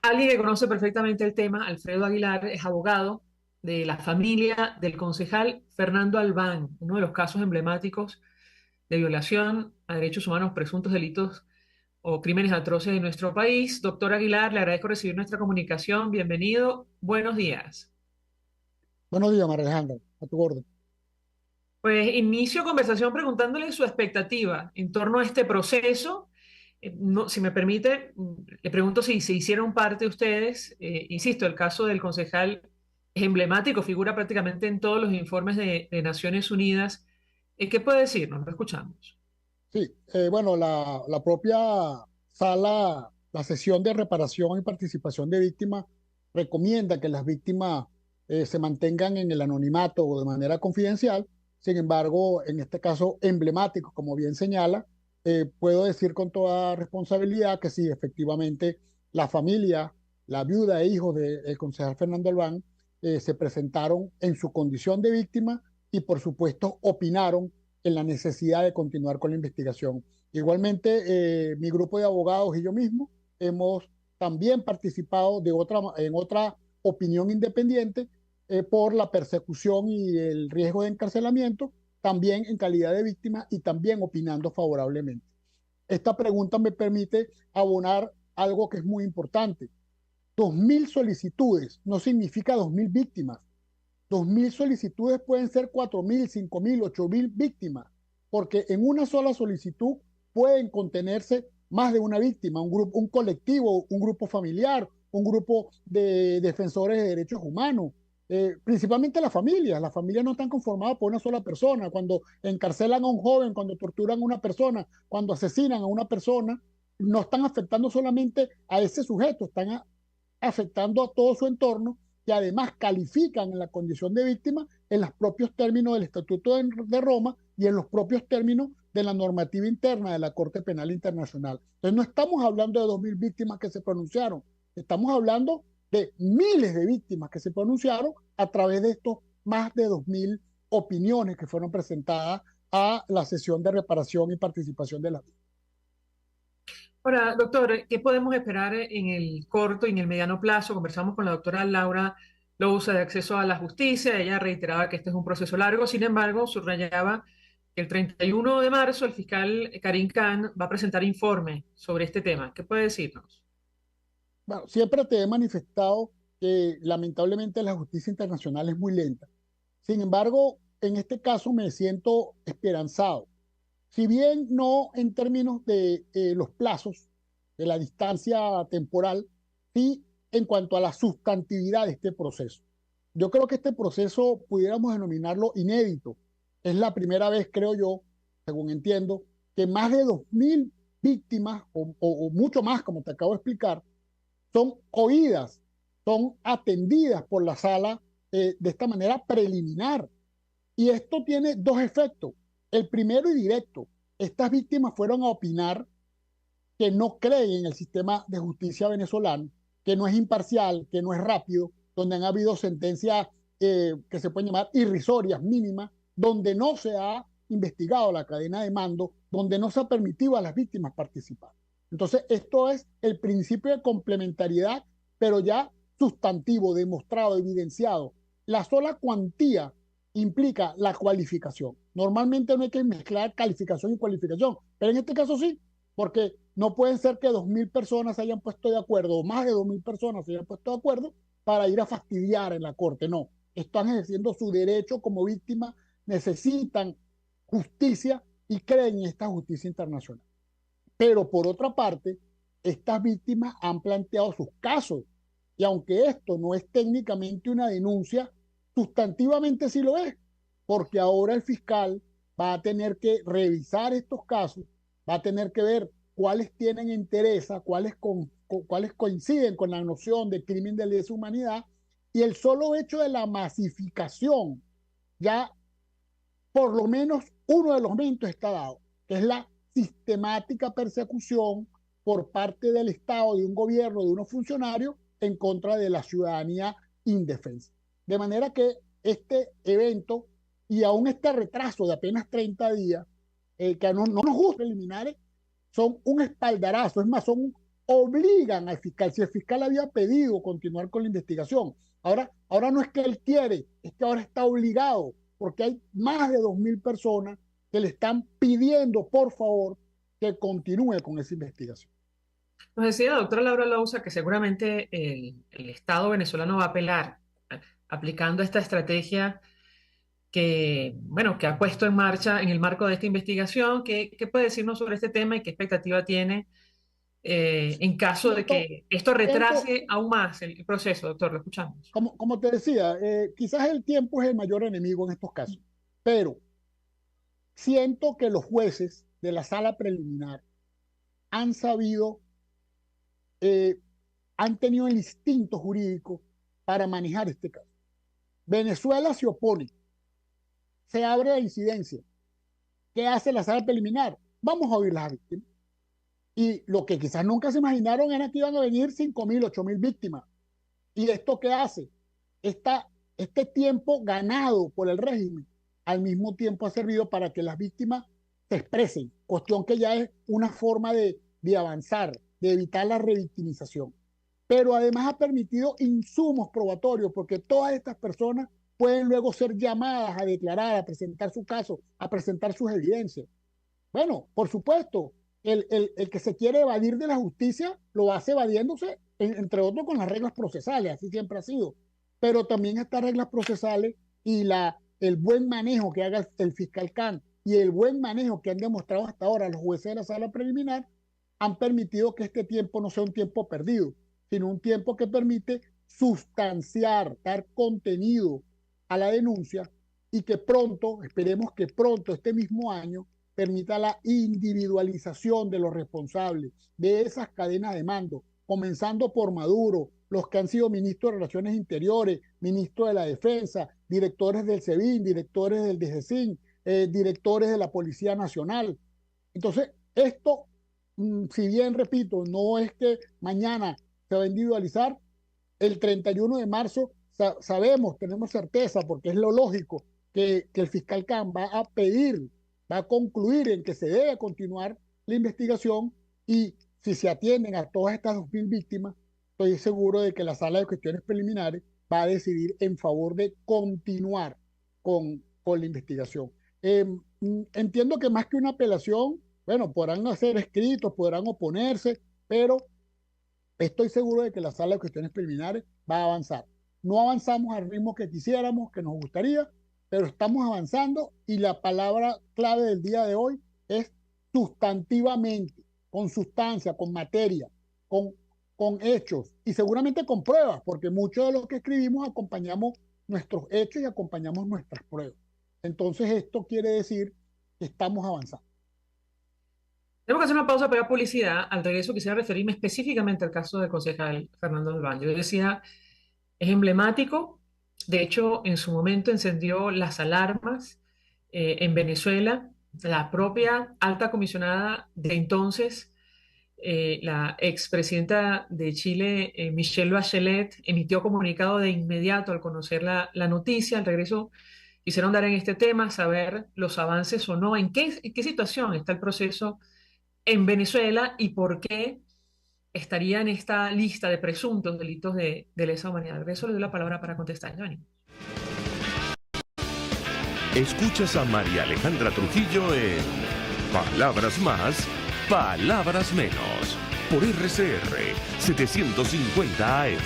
Speaker 2: alguien que conoce perfectamente el tema. Alfredo Aguilar es abogado de la familia del concejal Fernando Albán, uno de los casos emblemáticos de violación a derechos humanos, presuntos delitos o crímenes atroces de nuestro país. Doctor Aguilar, le agradezco recibir nuestra comunicación. Bienvenido. Buenos días.
Speaker 9: Buenos días, María Alejandra. A tu orden.
Speaker 2: Pues inicio conversación preguntándole su expectativa en torno a este proceso. No, si me permite, le pregunto si se hicieron parte ustedes. Insisto, el caso del concejal es emblemático, figura prácticamente en todos los informes de Naciones Unidas. ¿Qué puede decirnos? Lo escuchamos.
Speaker 9: Sí, bueno, la propia sala, la sesión de reparación y participación de víctimas recomienda que las víctimas se mantengan en el anonimato o de manera confidencial. Sin embargo, en este caso emblemático, como bien señala, puedo decir con toda responsabilidad que sí, efectivamente, la familia, la viuda e hijos del concejal Fernando Albán se presentaron en su condición de víctima y, por supuesto, opinaron en la necesidad de continuar con la investigación. Igualmente, mi grupo de abogados y yo mismo hemos también participado en otra opinión independiente por la persecución y el riesgo de encarcelamiento, también en calidad de víctima y también opinando favorablemente. Esta pregunta me permite abonar algo que es muy importante. 2.000 solicitudes no significa 2.000 víctimas. 2.000 solicitudes pueden ser 4.000, 5.000, 8.000 víctimas, porque en una sola solicitud pueden contenerse más de una víctima, un grupo, un colectivo, un grupo familiar, un grupo de defensores de derechos humanos. Principalmente las familias no están conformadas por una sola persona. Cuando encarcelan a un joven, cuando torturan a una persona, cuando asesinan a una persona, no están afectando solamente a ese sujeto, están afectando a todo su entorno y además califican en la condición de víctima en los propios términos del Estatuto de Roma y en los propios términos de la normativa interna de la Corte Penal Internacional. Entonces no estamos hablando de 2.000 víctimas que se pronunciaron, estamos hablando de miles de víctimas que se pronunciaron a través de estos más de 2.000 opiniones que fueron presentadas a la sesión de reparación y participación de la víctima.
Speaker 2: Ahora, doctor, ¿qué podemos esperar en el corto y en el mediano plazo? Conversamos con la doctora Laura Lousa de Acceso a la Justicia. Ella reiteraba que este es un proceso largo. Sin embargo, subrayaba que el 31 de marzo el fiscal Karim Khan va a presentar informe sobre este tema. ¿Qué puede decirnos?
Speaker 9: Bueno, siempre te he manifestado que lamentablemente la justicia internacional es muy lenta. Sin embargo, en este caso me siento esperanzado. Si bien no en términos de los plazos, de la distancia temporal, sí en cuanto a la sustantividad de este proceso. Yo creo que este proceso pudiéramos denominarlo inédito. Es la primera vez, creo yo, según entiendo, que más de 2.000 víctimas o mucho más, como te acabo de explicar, son oídas, son atendidas por la sala de esta manera preliminar. Y esto tiene dos efectos. El primero y directo, estas víctimas fueron a opinar que no creen en el sistema de justicia venezolano, que no es imparcial, que no es rápido, donde han habido sentencias que se pueden llamar irrisorias, mínimas, donde no se ha investigado la cadena de mando, donde no se ha permitido a las víctimas participar. Entonces, esto es el principio de complementariedad, pero ya sustantivo, demostrado, evidenciado. La sola cuantía implica la cualificación. Normalmente no hay que mezclar calificación y cualificación, pero en este caso sí, porque no pueden ser que 2.000 personas se hayan puesto de acuerdo, o más de 2.000 personas se hayan puesto de acuerdo para ir a fastidiar en la corte. No, están ejerciendo su derecho como víctimas, necesitan justicia y creen en esta justicia internacional. Pero por otra parte, estas víctimas han planteado sus casos, y aunque esto no es técnicamente una denuncia, sustantivamente sí lo es, porque ahora el fiscal va a tener que revisar estos casos, va a tener que ver cuáles tienen interés, cuáles coinciden con la noción de crimen de lesa humanidad, y el solo hecho de la masificación, ya por lo menos uno de los elementos está dado, que es la sistemática persecución por parte del Estado, de un gobierno, de unos funcionarios, en contra de la ciudadanía indefensa. De manera que este evento, y aún este retraso de apenas 30 días, que no nos gusta preliminares, son un espaldarazo, es más, obligan al fiscal. Si el fiscal había pedido continuar con la investigación, ahora no es que él quiere, es que ahora está obligado, porque hay más de 2.000 personas que le están pidiendo, por favor, que continúe con esa investigación.
Speaker 2: Nos decía la doctora Laura Louza que seguramente el Estado venezolano va a apelar aplicando esta estrategia que, bueno, que ha puesto en marcha en el marco de esta investigación. ¿Qué puede decirnos sobre este tema y qué expectativa tiene en caso de que esto retrase aún más el proceso? Doctor, lo escuchamos.
Speaker 9: Como te decía, quizás el tiempo es el mayor enemigo en estos casos, pero siento que los jueces de la sala preliminar han sabido, han tenido el instinto jurídico para manejar este caso. Venezuela se opone, se abre la incidencia. ¿Qué hace la sala preliminar? Vamos a oír las víctimas. Y lo que quizás nunca se imaginaron era que iban a venir 5.000, 8.000 víctimas. ¿Y esto qué hace? Este tiempo ganado por el régimen, al mismo tiempo ha servido para que las víctimas se expresen, cuestión que ya es una forma de avanzar, de evitar la revictimización. Pero además ha permitido insumos probatorios, porque todas estas personas pueden luego ser llamadas a declarar, a presentar su caso, a presentar sus evidencias. Bueno, por supuesto, el que se quiere evadir de la justicia lo hace evadiéndose, entre otros con las reglas procesales, así siempre ha sido. Pero también estas reglas procesales y el buen manejo que haga el fiscal Khan y el buen manejo que han demostrado hasta ahora los jueces de la sala preliminar han permitido que este tiempo no sea un tiempo perdido, sino un tiempo que permite sustanciar, dar contenido a la denuncia, y que pronto, esperemos que pronto, este mismo año, permita la individualización de los responsables de esas cadenas de mando, comenzando por Maduro, los que han sido ministros de Relaciones Interiores, ministros de la Defensa, directores del SEBIN, directores del DGCIN, directores de la Policía Nacional. Entonces, esto, si bien, repito, no es que mañana se va a individualizar, el 31 de marzo sabemos, tenemos certeza, porque es lo lógico, que el fiscal Khan va a pedir, va a concluir en que se debe continuar la investigación, y si se atienden a todas estas 2.000 víctimas, estoy seguro de que la sala de cuestiones preliminares va a decidir en favor de continuar con la investigación. Entiendo que más que una apelación, bueno, podrán hacer escritos, podrán oponerse, pero estoy seguro de que la sala de cuestiones preliminares va a avanzar. No avanzamos al ritmo que quisiéramos, que nos gustaría, pero estamos avanzando, y la palabra clave del día de hoy es sustantivamente, con sustancia, con materia, con hechos y seguramente con pruebas, porque mucho de lo que escribimos acompañamos nuestros hechos y acompañamos nuestras pruebas. Entonces esto quiere decir que estamos avanzando.
Speaker 2: Tenemos que hacer una pausa para publicidad. Al regreso quisiera referirme específicamente al caso del concejal Fernando Albán. Yo decía, es emblemático. De hecho, en su momento encendió las alarmas en Venezuela, La propia alta comisionada de entonces, la expresidenta de Chile, Michelle Bachelet, emitió comunicado de inmediato al conocer la noticia. Al regreso quisieron dar en este tema, saber los avances o no, en qué situación está el proceso en Venezuela y por qué estaría en esta lista de presuntos delitos de lesa humanidad. Al regreso le doy la palabra para contestar, Giovanni.
Speaker 1: Escuchas a María Alejandra Trujillo en Palabras Más, Palabras Menos, por RCR 750 AM.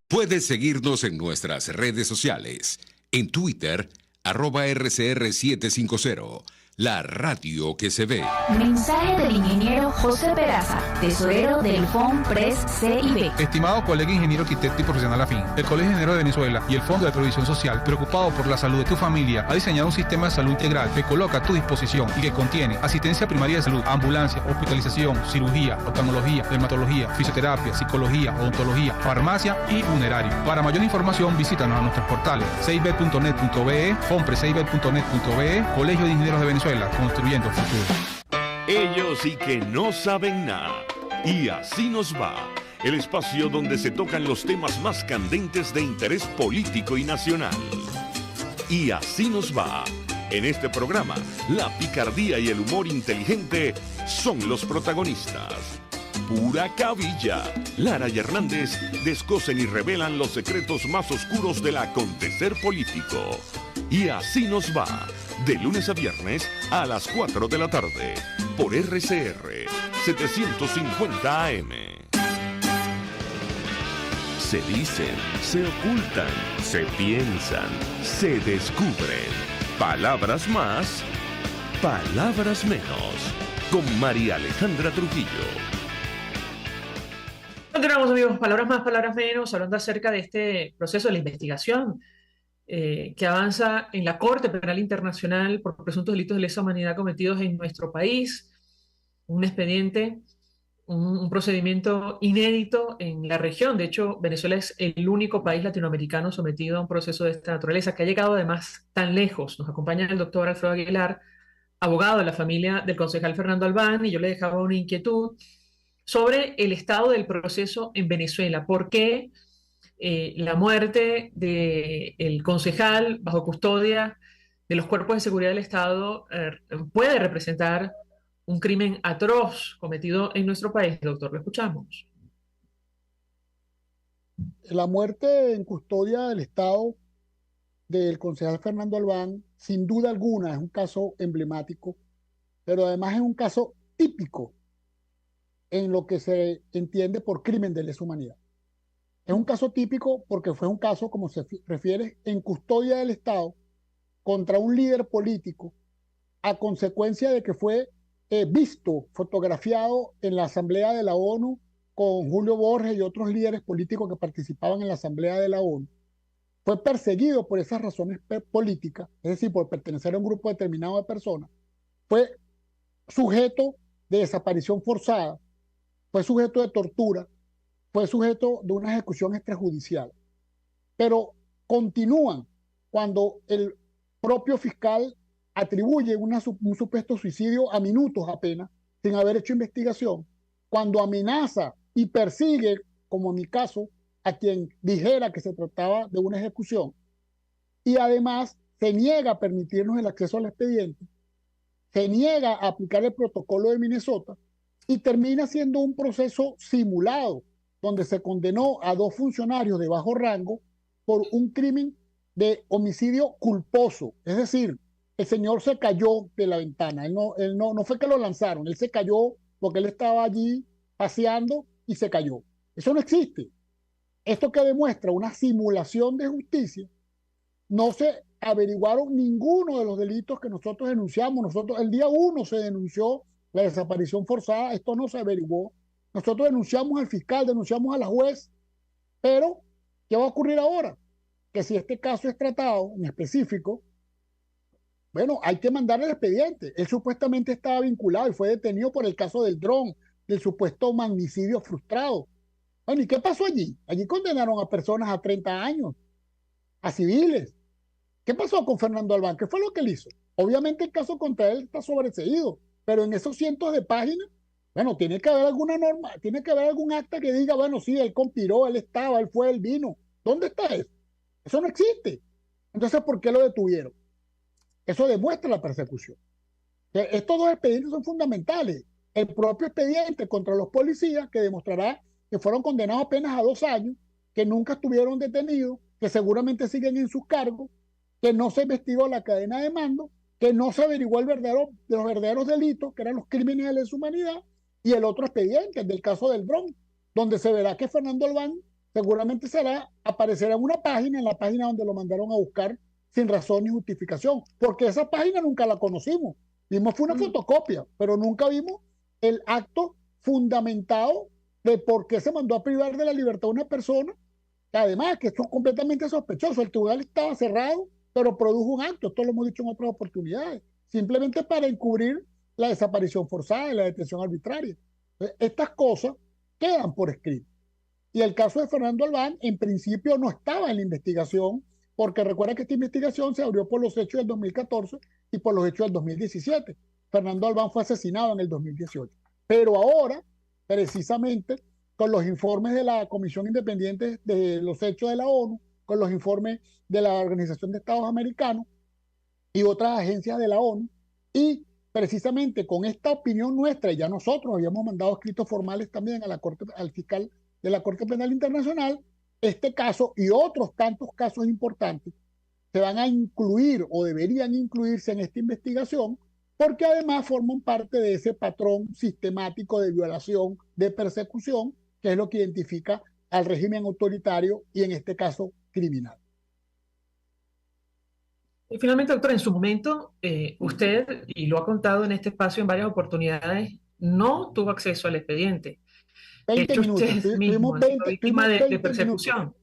Speaker 4: Puedes seguirnos en nuestras redes sociales. En Twitter, @RCR750, la radio que se ve.
Speaker 5: Mensaje del ingeniero José Peraza, tesorero del FONPRES CIB.
Speaker 6: Estimado colega ingeniero arquitecto y profesional afín, el Colegio Ingeniero de Venezuela y el Fondo de Previsión Social, preocupado por la salud de tu familia, ha diseñado un sistema de salud integral que coloca a tu disposición y que contiene asistencia primaria de salud, ambulancia, hospitalización, cirugía, oftalmología, dermatología, fisioterapia, psicología, odontología, farmacia y funerario. Para mayor información, visítanos a nuestros portales cib.net.be, fonprescib.net.be, Colegio de Ingenieros de Venezuela, construyendo futuro.
Speaker 1: Ellos sí que no saben nada. Y así nos va. El espacio donde se tocan los temas más candentes de interés político y nacional. Y así nos va. En este programa, la picardía y el humor inteligente son los protagonistas. Pura cabilla. Lara y Hernández descosen y revelan los secretos más oscuros del acontecer político. Y así nos va. De lunes a viernes a las 4 de la tarde. Por RCR 750 AM. Se dicen, se ocultan, se piensan, se descubren. Palabras más, palabras menos. Con María Alejandra Trujillo.
Speaker 2: Continuamos, amigos, palabras más, palabras menos, hablando acerca de este proceso de la investigación que avanza en la Corte Penal Internacional por presuntos delitos de lesa humanidad cometidos en nuestro país. Un expediente, un procedimiento inédito en la región. De hecho, Venezuela es el único país latinoamericano sometido a un proceso de esta naturaleza, que ha llegado además tan lejos. Nos acompaña el doctor Alfredo Aguilar, abogado de la familia del concejal Fernando Albán, y yo le dejaba una inquietud sobre el estado del proceso en Venezuela. ¿Por qué la muerte del concejal bajo custodia de los cuerpos de seguridad del Estado puede representar un crimen atroz cometido en nuestro país? Doctor, lo escuchamos.
Speaker 9: La muerte en custodia del Estado del concejal Fernando Albán, sin duda alguna, es un caso emblemático, pero además es un caso típico en lo que se entiende por crimen de lesa humanidad. Es un caso típico porque fue un caso, como se refiere, en custodia del Estado contra un líder político a consecuencia de que fue visto, fotografiado en la Asamblea de la ONU con Julio Borges y otros líderes políticos que participaban en la Asamblea de la ONU. Fue perseguido por esas razones políticas, es decir, por pertenecer a un grupo determinado de personas. Fue sujeto de desaparición forzada, fue sujeto de tortura, fue sujeto de una ejecución extrajudicial. Pero continúan cuando el propio fiscal atribuye un supuesto suicidio a minutos apenas, sin haber hecho investigación, cuando amenaza y persigue, como en mi caso, a quien dijera que se trataba de una ejecución, y además se niega a permitirnos el acceso al expediente, se niega a aplicar el protocolo de Minnesota, y termina siendo un proceso simulado, donde se condenó a 2 funcionarios de bajo rango por un crimen de homicidio culposo. Es decir, el señor se cayó de la ventana. Él no fue que lo lanzaron, él se cayó porque él estaba allí paseando y se cayó. Eso no existe. Esto que demuestra una simulación de justicia. No se averiguaron ninguno de los delitos que nosotros denunciamos. Nosotros, el día 1 se denunció la desaparición forzada, esto no se averiguó. Nosotros denunciamos al fiscal, denunciamos a la juez, pero ¿qué va a ocurrir ahora? Que si este caso es tratado en específico, bueno, hay que mandar el expediente. Él supuestamente estaba vinculado y fue detenido por el caso del dron, del supuesto magnicidio frustrado. Bueno, ¿y qué pasó allí? Allí condenaron a personas a 30 años, a civiles. ¿Qué pasó con Fernando Albán? ¿Qué fue lo que él hizo? Obviamente el caso contra él está sobreseído, pero en esos cientos de páginas, bueno, tiene que haber alguna norma, tiene que haber algún acta que diga, bueno, sí, él conspiró, él estaba, él fue, él vino. ¿Dónde está eso? Eso no existe. Entonces, ¿por qué lo detuvieron? Eso demuestra la persecución. Estos dos expedientes son fundamentales. El propio expediente contra los policías, que demostrará que fueron condenados apenas a 2 años, que nunca estuvieron detenidos, que seguramente siguen en sus cargos, que no se investigó la cadena de mando, que no se averiguó los verdaderos delitos, que eran los crímenes de lesa humanidad, y el otro expediente, el del caso del Bronx, donde se verá que Fernando Albán seguramente aparecerá en una página, en la página donde lo mandaron a buscar sin razón ni justificación, porque esa página nunca la conocimos. Vimos fue una fotocopia, pero nunca vimos el acto fundamentado de por qué se mandó a privar de la libertad a una persona, que además que esto es completamente sospechoso. El tribunal estaba cerrado, pero produjo un acto, esto lo hemos dicho en otras oportunidades, simplemente para encubrir la desaparición forzada y la detención arbitraria. Entonces, estas cosas quedan por escrito. Y el caso de Fernando Albán, en principio, no estaba en la investigación, porque recuerda que esta investigación se abrió por los hechos del 2014 y por los hechos del 2017. Fernando Albán fue asesinado en el 2018. Pero ahora, precisamente, con los informes de la Comisión Independiente de los Hechos de la ONU, con los informes de la Organización de Estados Americanos y otras agencias de la ONU, y precisamente con esta opinión nuestra, y ya nosotros habíamos mandado escritos formales también a la Corte, al fiscal de la Corte Penal Internacional, este caso y otros tantos casos importantes se van a incluir o deberían incluirse en esta investigación, porque además forman parte de ese patrón sistemático de violación, de persecución, que es lo que identifica al régimen autoritario y en este caso criminal.
Speaker 2: Y finalmente, doctor, en su momento, usted, y lo ha contado en este espacio en varias oportunidades, no tuvo acceso al expediente.
Speaker 9: 20 minutos.
Speaker 2: Tuvimos 20, víctima de persecución.
Speaker 9: Minutos.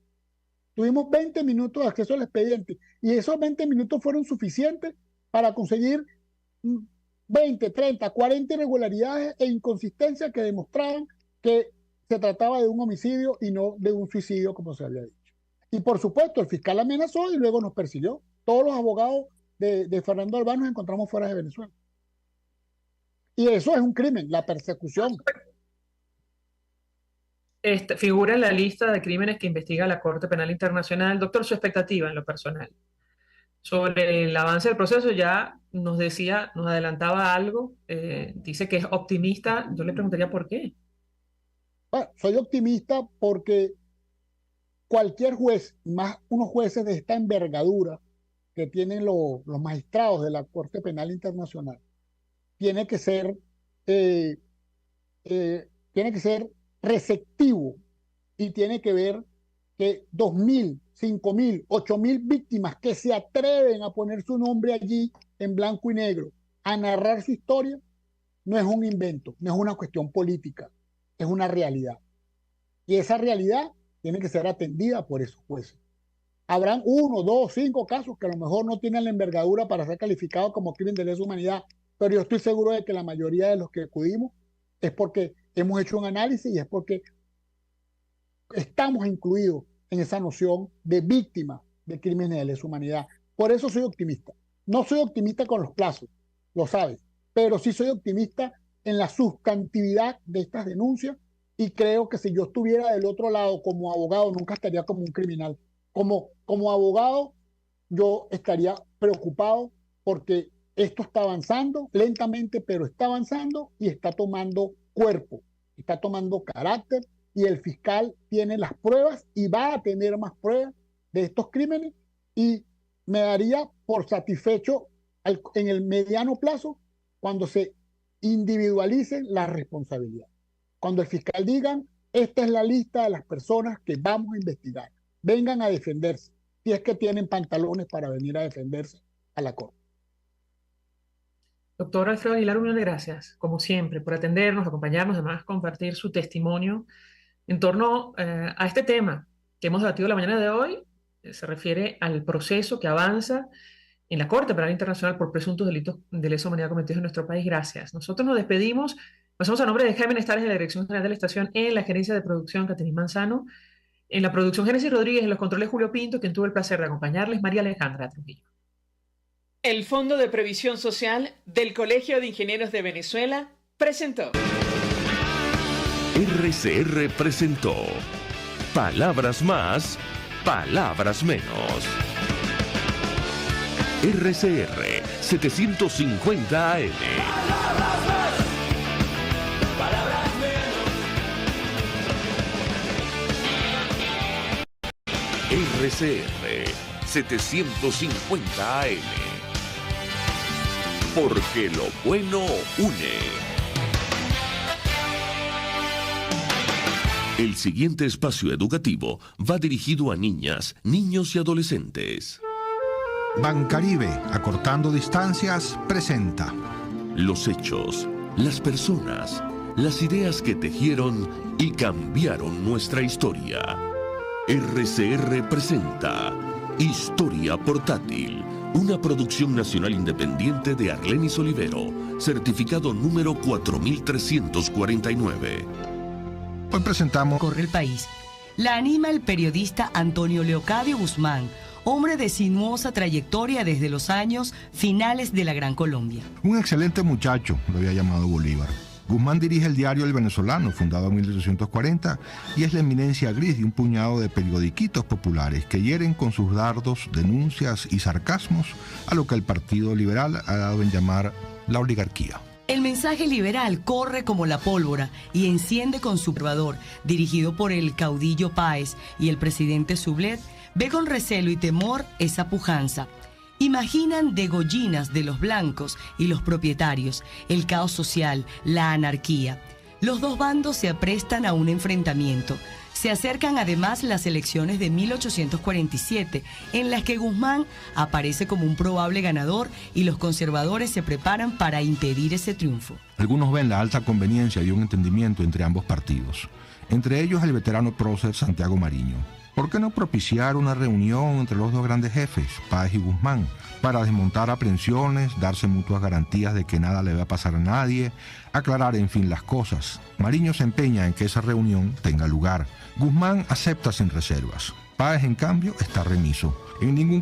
Speaker 9: Tuvimos 20 minutos de acceso al expediente y esos 20 minutos fueron suficientes para conseguir 20, 30, 40 irregularidades e inconsistencias que demostraban que se trataba de un homicidio y no de un suicidio, como se había dicho. Y por supuesto, el fiscal amenazó y luego nos persiguió. Todos los abogados de Fernando Albán nos encontramos fuera de Venezuela. Y eso es un crimen, la persecución.
Speaker 2: Figura en la lista de crímenes que investiga la Corte Penal Internacional. Doctor, su expectativa en lo personal sobre el avance del proceso, ya nos decía, nos adelantaba algo, dice que es optimista. Yo le preguntaría por qué.
Speaker 9: Bueno, soy optimista porque cualquier juez, más unos jueces de esta envergadura que tienen los magistrados de la Corte Penal Internacional, tiene que ser receptivo y tiene que ver que 2.000, 5.000, 8.000 víctimas que se atreven a poner su nombre allí en blanco y negro, a narrar su historia, no es un invento, no es una cuestión política, es una realidad. Y esa realidad tiene que ser atendida por esos jueces. Habrán 1, 2, 5 casos que a lo mejor no tienen la envergadura para ser calificados como crimen de lesa humanidad, pero yo estoy seguro de que la mayoría de los que acudimos es porque hemos hecho un análisis y es porque estamos incluidos en esa noción de víctima de crímenes de lesa humanidad. Por eso soy optimista. No soy optimista con los plazos, lo sabes, pero sí soy optimista en la sustantividad de estas denuncias y creo que si yo estuviera del otro lado como abogado, nunca estaría como un criminal. Como abogado, yo estaría preocupado porque esto está avanzando lentamente, pero está avanzando y está tomando cuerpo, está tomando carácter y el fiscal tiene las pruebas y va a tener más pruebas de estos crímenes y me daría por satisfecho en el mediano plazo cuando se individualicen las responsabilidades. Cuando el fiscal diga, esta es la lista de las personas que vamos a investigar, vengan a defenderse, si es que tienen pantalones para venir a defenderse a la corte.
Speaker 2: Doctor Alfredo Aguilar, un millón de gracias, como siempre, por atendernos, acompañarnos, además compartir su testimonio en torno a este tema que hemos debatido la mañana de hoy. Se refiere al proceso que avanza en la Corte Penal Internacional por presuntos delitos de lesa humanidad cometidos en nuestro país. Gracias. Nosotros nos despedimos. Pasamos a nombre de Jaime Nestares de la Dirección General de la Estación, en la gerencia de producción Caterina Manzano, en la producción Génesis Rodríguez, en los controles Julio Pinto, quien tuvo el placer de acompañarles, María Alejandra Trujillo. El Fondo de Previsión Social del Colegio de Ingenieros de Venezuela presentó.
Speaker 1: RCR presentó Palabras más, palabras menos. RCR 750 AM. RCR 750 AM. Porque lo bueno une. El siguiente espacio educativo va dirigido a niñas, niños y adolescentes.
Speaker 10: Bancaribe, acortando distancias, presenta
Speaker 1: Los hechos, las personas, las ideas que tejieron y cambiaron nuestra historia. RCR presenta Historia Portátil, una producción nacional independiente de Arlenis Olivero, certificado número 4349.
Speaker 10: Hoy presentamos
Speaker 11: Corre el país. La anima el periodista Antonio Leocadio Guzmán, hombre de sinuosa trayectoria desde los años finales de la Gran Colombia.
Speaker 10: Un excelente muchacho, lo había llamado Bolívar. Guzmán dirige el diario El Venezolano, fundado en 1840, y es la eminencia gris de un puñado de periodiquitos populares que hieren con sus dardos, denuncias y sarcasmos a lo que el Partido Liberal ha dado en llamar la oligarquía.
Speaker 11: El mensaje liberal corre como la pólvora y enciende con su probador, dirigido por el caudillo Páez y el presidente Sublet, ve con recelo y temor esa pujanza. Imaginan degollinas de los blancos y los propietarios, el caos social, la anarquía. Los dos bandos se aprestan a un enfrentamiento. Se acercan además las elecciones de 1847, en las que Guzmán aparece como un probable ganador y los conservadores se preparan para impedir ese triunfo.
Speaker 10: Algunos ven la alta conveniencia de un entendimiento entre ambos partidos, entre ellos el veterano prócer Santiago Mariño. ¿Por qué no propiciar una reunión entre los dos grandes jefes, Páez y Guzmán, para desmontar aprensiones, darse mutuas garantías de que nada le va a pasar a nadie, aclarar en fin las cosas? Mariño se empeña en que esa reunión tenga lugar. Guzmán acepta sin reservas. Páez, en cambio, está remiso. En ningún caso